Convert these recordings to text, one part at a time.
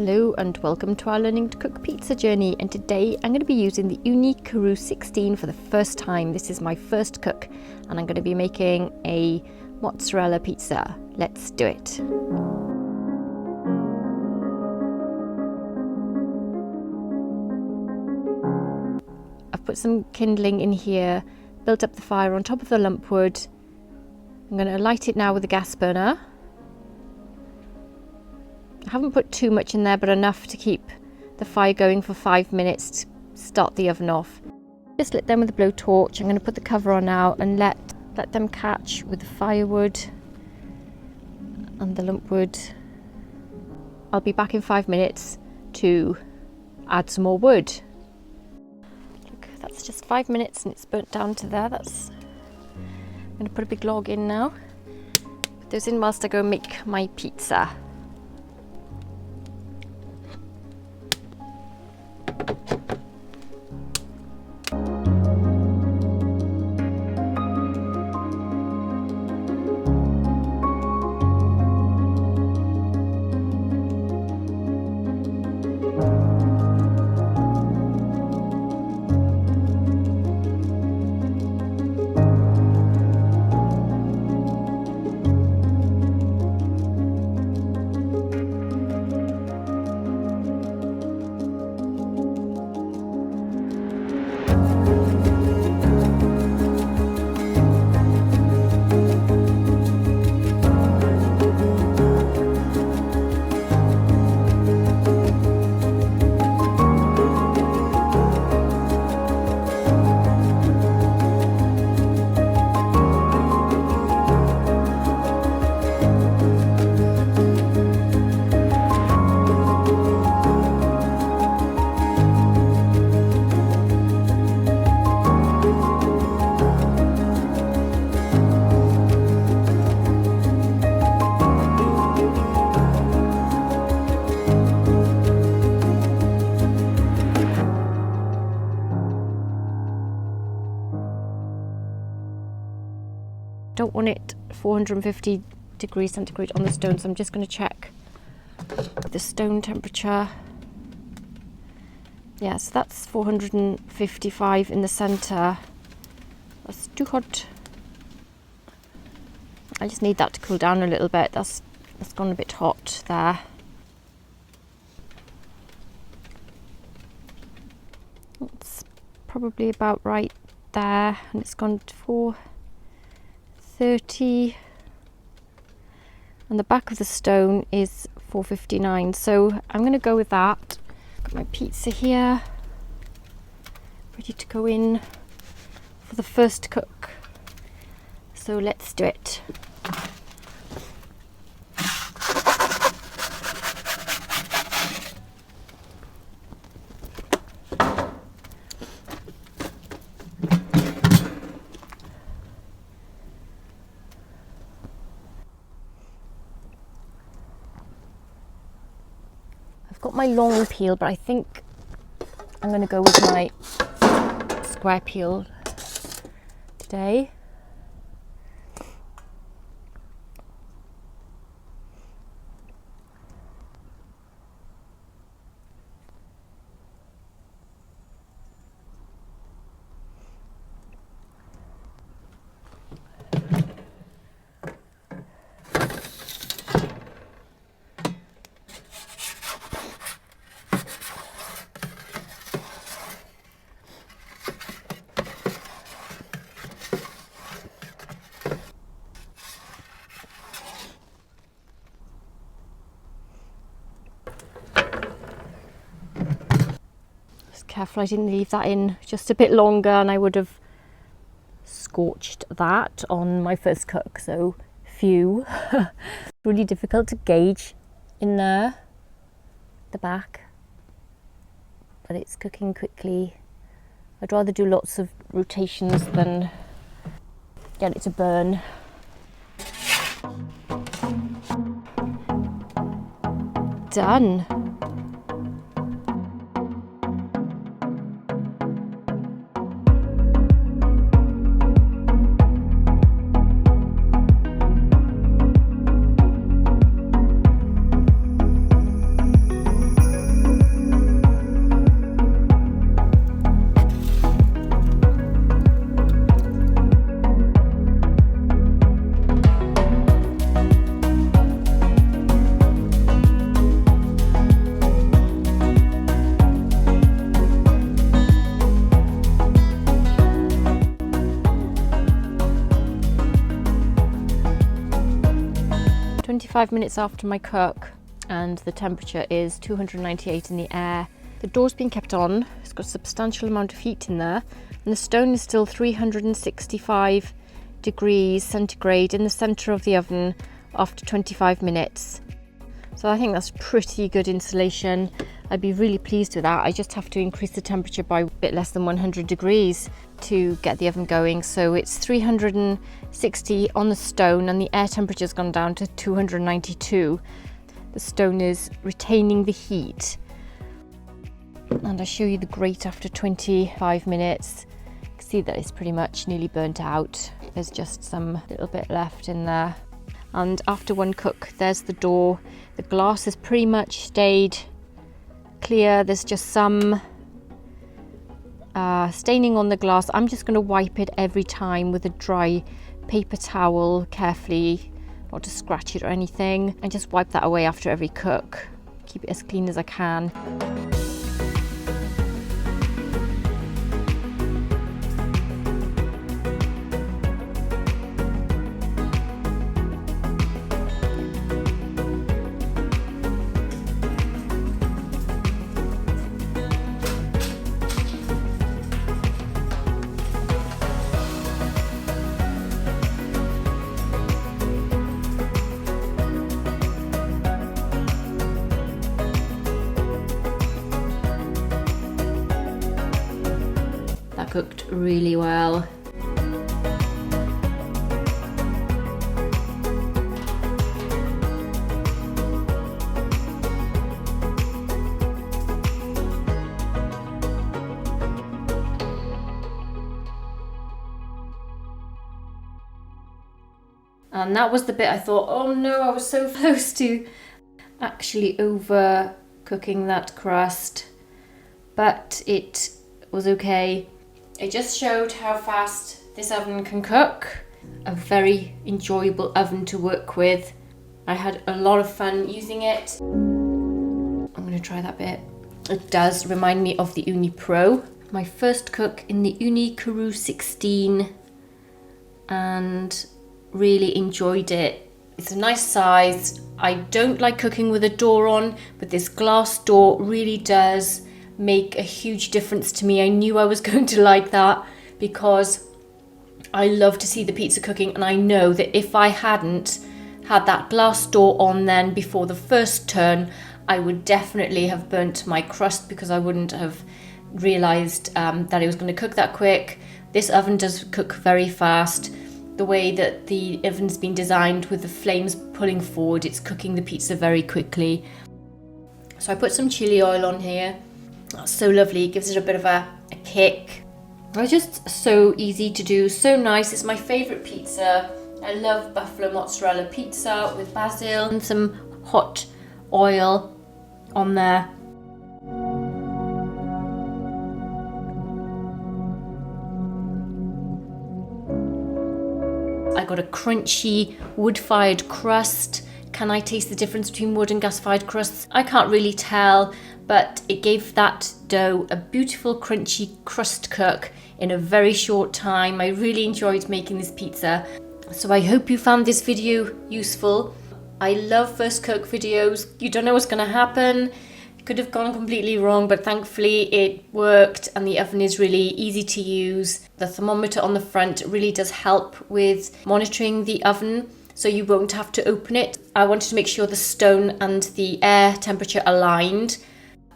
Hello and welcome to our learning to cook pizza journey, and today I'm going to be using the Ooni Karu 16 for the first time. This is my first cook and I'm going to be making a mozzarella pizza. Let's do it. I've put some kindling in here, built up the fire on top of the lump wood. I'm going to light it now with a gas burner. I haven't put too much in there, but enough to keep the fire going for 5 minutes to start the oven off. Just lit them with a blowtorch. I'm going to put the cover on now and let them catch with the firewood and the lump wood. I'll be back in 5 minutes to add some more wood. Look, that's just 5 minutes and it's burnt down to there. I'm going to put a big log in now. Put those in whilst I go make my pizza. Don't want it 450 degrees centigrade on the stone, so I'm just going to check the stone temperature. Yeah, so that's 455 in the center. That's too hot. I just need that to cool down a little bit. That's gone a bit hot there. It's probably about right there, and it's gone to 430, and the back of the stone is 459, so I'm going to go with that. Got my pizza here ready to go in for the first cook, so let's do it. Got my long peel, but I think I'm going to go with my square peel today. Careful I didn't leave that in just a bit longer, and I would have scorched that on my first cook, so phew. Really difficult to gauge in there, the back, but it's cooking quickly. I'd rather do lots of rotations than get it to burn. Done. 25 minutes after my cook, and the temperature is 298 in the air. The door's been kept on, it's got a substantial amount of heat in there, and the stone is still 365 degrees centigrade in the centre of the oven after 25 minutes. So I think that's pretty good insulation. I'd be really pleased with that. I just have to increase the temperature by a bit less than 100 degrees to get the oven going. So it's 360 on the stone and the air temperature's gone down to 292. The stone is retaining the heat. And I show you the grate after 25 minutes. You can see that it's pretty much nearly burnt out. There's just some little bit left in there. And after one cook, there's the door. The glass has pretty much stayed clear. There's just some staining on the glass. I'm just going to wipe it every time with a dry paper towel carefully, not to scratch it or anything, and just wipe that away after every cook. Keep it as clean as I can. That cooked really well. And that was the bit I thought, oh no, I was so close to actually overcooking that crust, but it was okay. It just showed how fast this oven can cook. A very enjoyable oven to work with. I had a lot of fun using it. I'm going to try that bit. It does remind me of the Ooni Pro. My first cook in the Ooni Karu 16, and really enjoyed it. It's a nice size. I don't like cooking with a door on, but this glass door really does make a huge difference to me. I knew I was going to like that because I love to see the pizza cooking, and I know that if I hadn't had that glass door on then before the first turn, I would definitely have burnt my crust because I wouldn't have realised that it was going to cook that quick. This oven does cook very fast. The way that the oven's been designed with the flames pulling forward, it's cooking the pizza very quickly. So I put some chili oil on here. That's so lovely, it gives it a bit of a kick. It's just so easy to do, so nice. It's my favourite pizza. I love buffalo mozzarella pizza with basil and some hot oil on there. I got a crunchy wood-fired crust. Can I taste the difference between wood and gas-fired crusts? I can't really tell, but it gave that dough a beautiful crunchy crust cook in a very short time. I really enjoyed making this pizza. So I hope you found this video useful. I love first cook videos. You don't know what's going to happen. It could have gone completely wrong, but thankfully it worked, and the oven is really easy to use. The thermometer on the front really does help with monitoring the oven, so you won't have to open it. I wanted to make sure the stone and the air temperature aligned.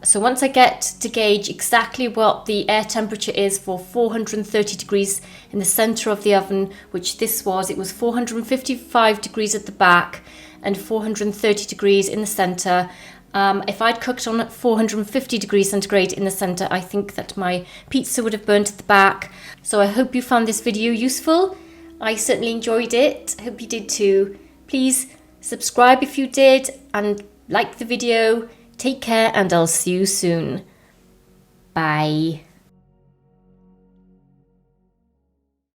So once I get to gauge exactly what the air temperature is for 430 degrees in the center of the oven, which this was, it was 455 degrees at the back and 430 degrees in the center. If I'd cooked on 450 degrees centigrade in the center, I think that my pizza would have burnt at the back. So I hope you found this video useful. I certainly enjoyed it. I hope you did too. Please subscribe if you did and like the video. Take care, and I'll see you soon. Bye.